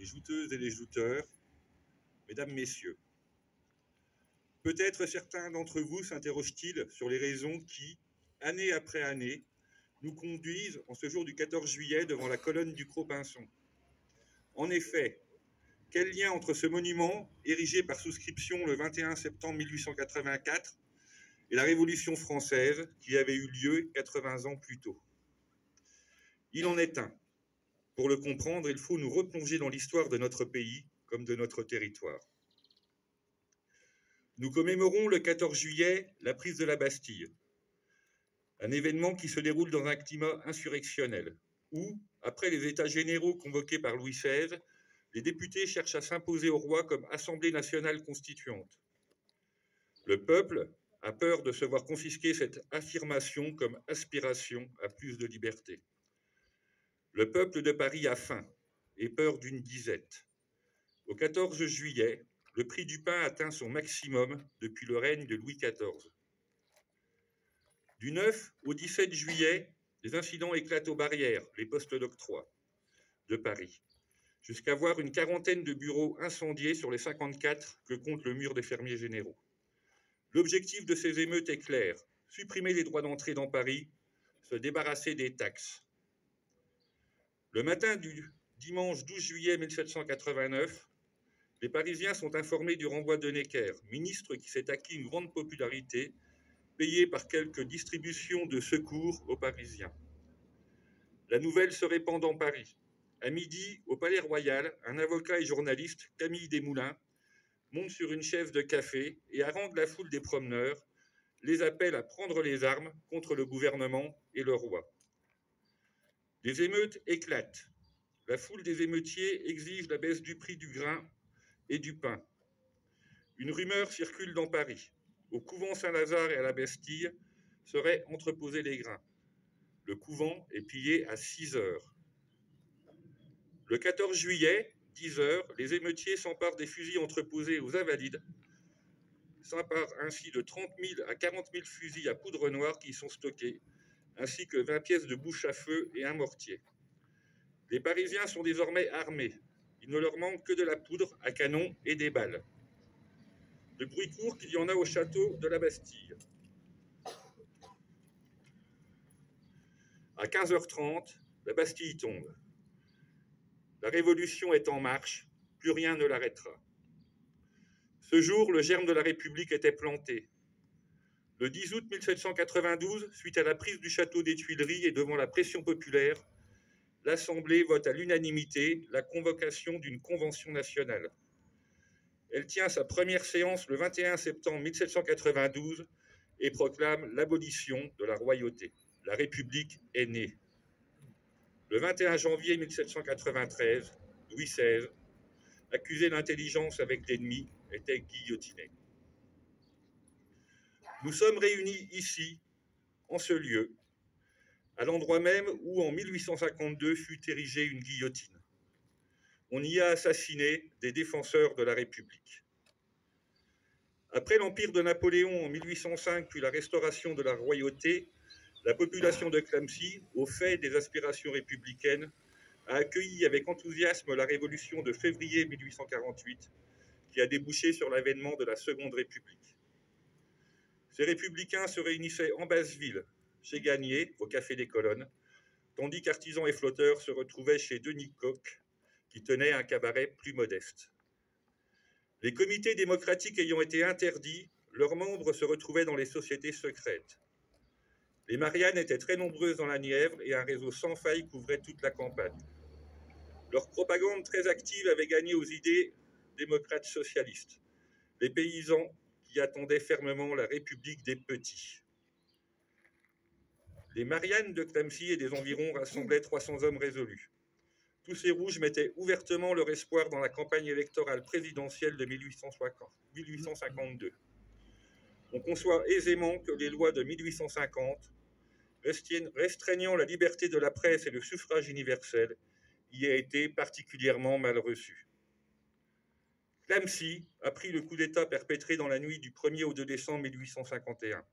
les jouteuses et les jouteurs, mesdames, messieurs. Peut-être certains d'entre vous s'interrogent-ils sur les raisons qui, année après année, nous conduisent en ce jour du 14 juillet devant la colonne du Cros-Pinson. En effet, quel lien entre ce monument, érigé par souscription le 21 septembre 1884, et la Révolution française qui avait eu lieu 80 ans plus tôt? Il en est un. Pour le comprendre, il faut nous replonger dans l'histoire de notre pays comme de notre territoire. Nous commémorons le 14 juillet la prise de la Bastille, un événement qui se déroule dans un climat insurrectionnel, où, après les États généraux convoqués par Louis XVI, les députés cherchent à s'imposer au roi comme Assemblée nationale constituante. Le peuple a peur de se voir confisquer cette affirmation comme aspiration à plus de liberté. Le peuple de Paris a faim et peur d'une disette. Au 14 juillet, le prix du pain atteint son maximum depuis le règne de Louis XIV. Du 9 au 17 juillet, les incidents éclatent aux barrières, les postes d'octroi de Paris, jusqu'à voir une quarantaine de bureaux incendiés sur les 54 que compte le mur des fermiers généraux. L'objectif de ces émeutes est clair, supprimer les droits d'entrée dans Paris, se débarrasser des taxes. Le matin du dimanche 12 juillet 1789, les Parisiens sont informés du renvoi de Necker, ministre qui s'est acquis une grande popularité, payé par quelques distributions de secours aux Parisiens. La nouvelle se répand dans Paris. À midi, au Palais Royal, un avocat et journaliste, Camille Desmoulins, monte sur une chaise de café et harangue la foule des promeneurs, les appelle à prendre les armes contre le gouvernement et le roi. Les émeutes éclatent. La foule des émeutiers exige la baisse du prix du grain et du pain. Une rumeur circule dans Paris. Au couvent Saint-Lazare et à la Bastille seraient entreposés les grains. Le couvent est pillé à 6 heures. Le 14 juillet, 10 heures, les émeutiers s'emparent des fusils entreposés aux Invalides, s'emparent ainsi de 30 000 à 40 000 fusils à poudre noire qui y sont stockés, ainsi que 20 pièces de bouche à feu et un mortier. Les Parisiens sont désormais armés. Il ne leur manque que de la poudre à canon et des balles. Le bruit court qu'il y en a au château de la Bastille. À 15h30, la Bastille tombe. La Révolution est en marche, plus rien ne l'arrêtera. Ce jour, le germe de la République était planté. Le 10 août 1792, suite à la prise du château des Tuileries et devant la pression populaire, l'Assemblée vote à l'unanimité la convocation d'une convention nationale. Elle tient sa première séance le 21 septembre 1792 et proclame l'abolition de la royauté. La République est née. Le 21 janvier 1793, Louis XVI, accusé d'intelligence avec l'ennemi, était guillotiné. Nous sommes réunis ici, en ce lieu, à l'endroit même où, en 1852, fut érigée une guillotine. On y a assassiné des défenseurs de la République. Après l'empire de Napoléon en 1805, puis la restauration de la royauté, la population de Clamecy, au fait des aspirations républicaines, a accueilli avec enthousiasme la révolution de février 1848, qui a débouché sur l'avènement de la Seconde République. Ces républicains se réunissaient en Basse-Ville, chez Gagné, au Café des Colonnes, tandis qu'artisans et flotteurs se retrouvaient chez Denis Coq, qui tenait un cabaret plus modeste. Les comités démocratiques ayant été interdits, leurs membres se retrouvaient dans les sociétés secrètes. Les Mariannes étaient très nombreuses dans la Nièvre et un réseau sans faille couvrait toute la campagne. Leur propagande très active avait gagné aux idées démocrates socialistes, les paysans qui attendaient fermement la République des petits. Les Mariannes de Clamecy et des environs rassemblaient 300 hommes résolus. Tous ces rouges mettaient ouvertement leur espoir dans la campagne électorale présidentielle de 1852. On conçoit aisément que les lois de 1850, restreignant la liberté de la presse et le suffrage universel, y aient été particulièrement mal reçues. Clamecy a pris le coup d'État perpétré dans la nuit du 1er au 2 décembre 1851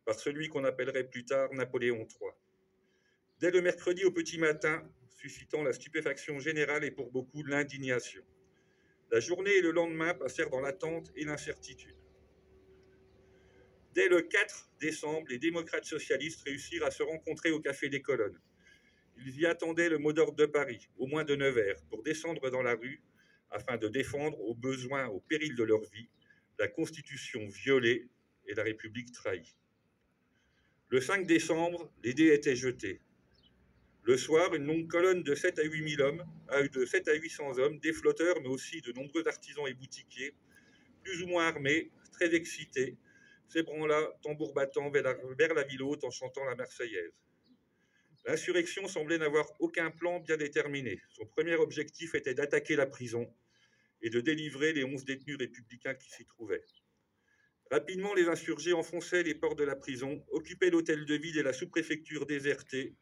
par celui qu'on appellerait plus tard Napoléon III. Dès le mercredi au petit matin, suscitant la stupéfaction générale et pour beaucoup l'indignation. La journée et le lendemain passèrent dans l'attente et l'incertitude. Dès le 4 décembre, les démocrates socialistes réussirent à se rencontrer au Café des Colonnes. Ils y attendaient le mot d'ordre de Paris, au moins de Nevers, pour descendre dans la rue afin de défendre, au besoin, au péril de leur vie, la Constitution violée et la République trahie. Le 5 décembre, les dés étaient jetés. Le soir, une longue colonne de 7 à 8 000 hommes, de 7 à 800 hommes, des flotteurs, mais aussi de nombreux artisans et boutiquiers, plus ou moins armés, très excités, s'ébranla, tambour battant, vers la ville haute en chantant la Marseillaise. L'insurrection semblait n'avoir aucun plan bien déterminé. Son premier objectif était d'attaquer la prison et de délivrer les 11 détenus républicains qui s'y trouvaient. Rapidement, les insurgés enfonçaient les portes de la prison, occupaient l'hôtel de ville et la sous-préfecture désertée,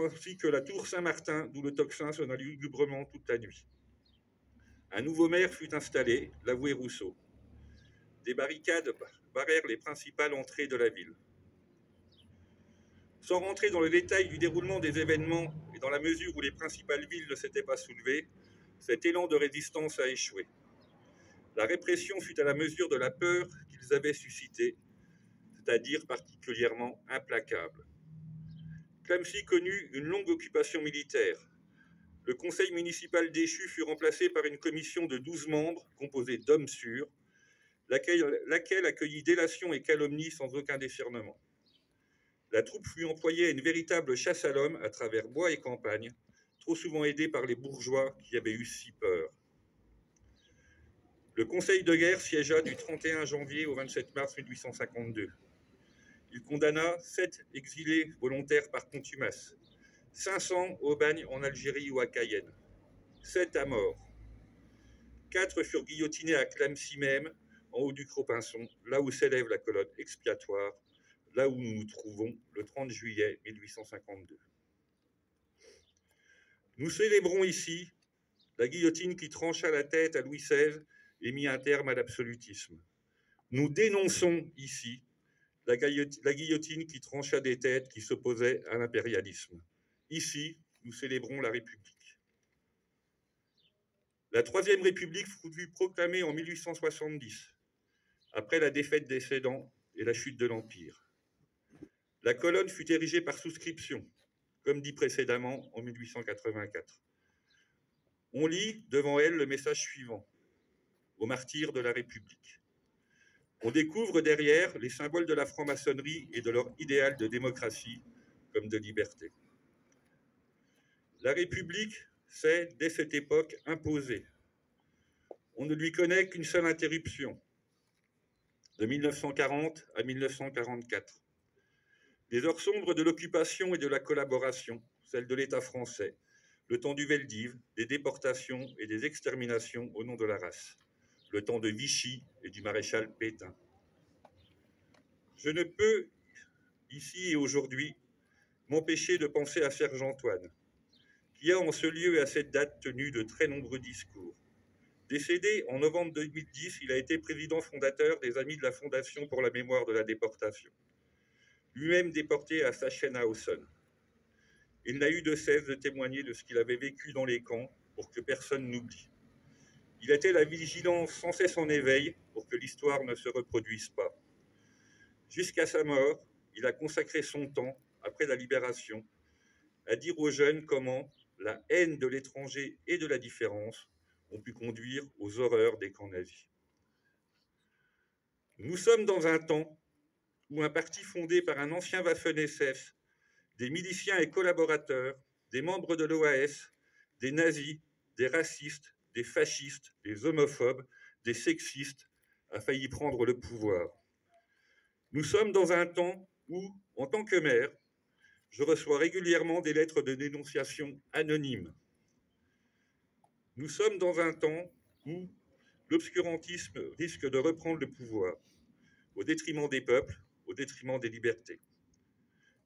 ainsi que la tour Saint-Martin, d'où le tocsin sonna lugubrement toute la nuit. Un nouveau maire fut installé, l'avoué Rousseau. Des barricades barrèrent les principales entrées de la ville. Sans rentrer dans le détail du déroulement des événements et dans la mesure où les principales villes ne s'étaient pas soulevées, cet élan de résistance a échoué. La répression fut à la mesure de la peur qu'ils avaient suscitée, c'est-à-dire particulièrement implacable. Clamecy connut une longue occupation militaire. Le conseil municipal déchu fut remplacé par une commission de 12 membres composée d'hommes sûrs, laquelle accueillit délations et calomnies sans aucun discernement. La troupe fut employée à une véritable chasse à l'homme à travers bois et campagne, trop souvent aidée par les bourgeois qui avaient eu si peur. Le conseil de guerre siégea du 31 janvier au 27 mars 1852. Il condamna 7 exilés volontaires par contumace, 500 au bagne en Algérie ou à Cayenne, 7 à mort. 4 furent guillotinés à Clamecy même, en haut du Cropinçon, là où s'élève la colonne expiatoire, là où nous nous trouvons le 30 juillet 1852. Nous célébrons ici la guillotine qui trancha la tête à Louis XVI et mit un terme à l'absolutisme. Nous dénonçons ici la guillotine qui trancha des têtes qui s'opposaient à l'impérialisme. Ici, nous célébrons la République. La Troisième République fut proclamée en 1870, après la défaite des Cédants et la chute de l'Empire. La colonne fut érigée par souscription, comme dit précédemment en 1884. On lit devant elle le message suivant: aux martyrs de la République. On découvre derrière les symboles de la franc-maçonnerie et de leur idéal de démocratie comme de liberté. La République s'est, dès cette époque, imposée. On ne lui connaît qu'une seule interruption, de 1940 à 1944. Les heures sombres de l'occupation et de la collaboration, celles de l'État français, le temps du Veldiv, des déportations et des exterminations au nom de la race, le temps de Vichy et du maréchal Pétain. Je ne peux, ici et aujourd'hui, m'empêcher de penser à Serge Antoine, qui a en ce lieu et à cette date tenu de très nombreux discours. Décédé en novembre 2010, il a été président fondateur des Amis de la Fondation pour la mémoire de la déportation. Lui-même déporté à Sachsenhausen. Il n'a eu de cesse de témoigner de ce qu'il avait vécu dans les camps pour que personne n'oublie. Il était la vigilance sans cesse en éveil pour que l'histoire ne se reproduise pas. Jusqu'à sa mort, il a consacré son temps, après la libération, à dire aux jeunes comment la haine de l'étranger et de la différence ont pu conduire aux horreurs des camps nazis. Nous sommes dans un temps où un parti fondé par un ancien Waffen-SS, des miliciens et collaborateurs, des membres de l'OAS, des nazis, des racistes, des fascistes, des homophobes, des sexistes, a failli prendre le pouvoir. Nous sommes dans un temps où, en tant que maire, je reçois régulièrement des lettres de dénonciation anonymes. Nous sommes dans un temps où l'obscurantisme risque de reprendre le pouvoir, au détriment des peuples, au détriment des libertés.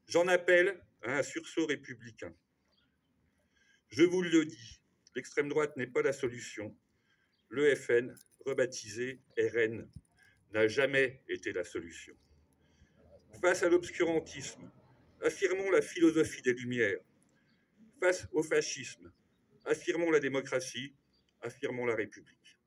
J'en appelle à un sursaut républicain. Je vous le dis, l'extrême droite n'est pas la solution. Le FN, rebaptisé RN, n'a jamais été la solution. Face à l'obscurantisme, affirmons la philosophie des Lumières. face au fascisme. Affirmons la démocratie, affirmons la République.